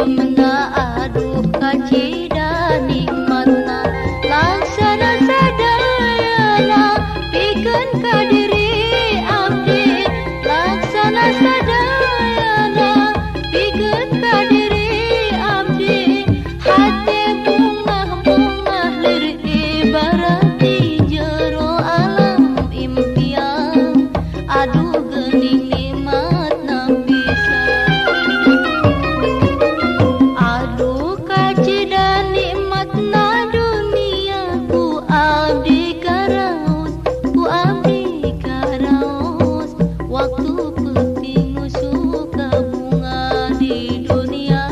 ciumna aduh kacida nikmatna laksana sadayana pikeun ka diri abdi laksana sadayana pikeun ka diri abdi hate bungah-bungah lir ibarat di jero alam impian aduh geuning nikmatna aduh kacida nikmatna dunia ku abdi karaos waktu peuting suka bunga di dunia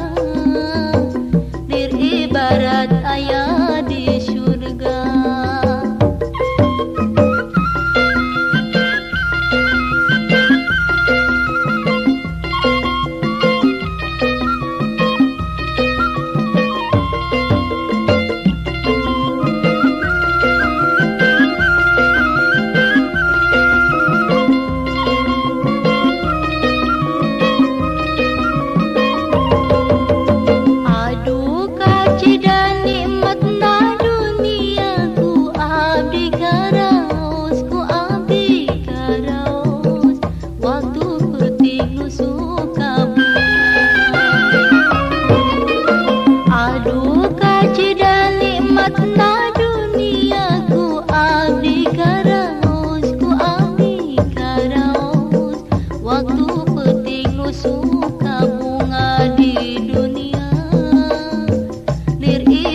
dir ibarat aya di surga.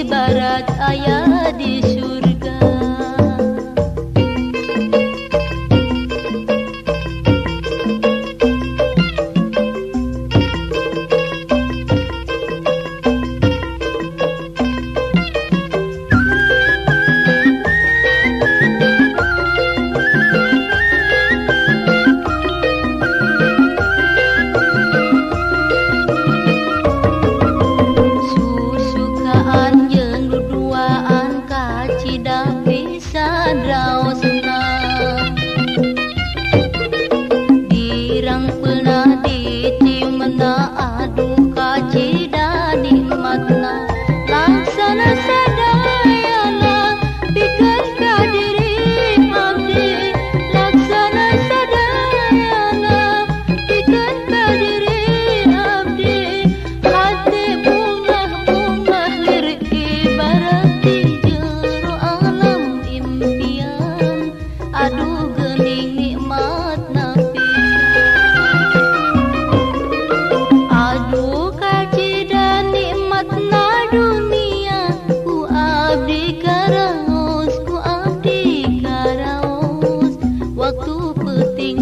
Ibarat ayah di surga. Susukaan jeung duduaan kacida pisan raosna dirangpeulna diciumna aduh kacida nikmatna laksana sadayana pikeun ka diri abdi laksana sadayana pikeun ka diri abdi hate bungah-bungah lir ibarat di jero alam impian aduh geuning nikmatna aduh kacida nikmatna dunia ku abdi karaos waktu peuting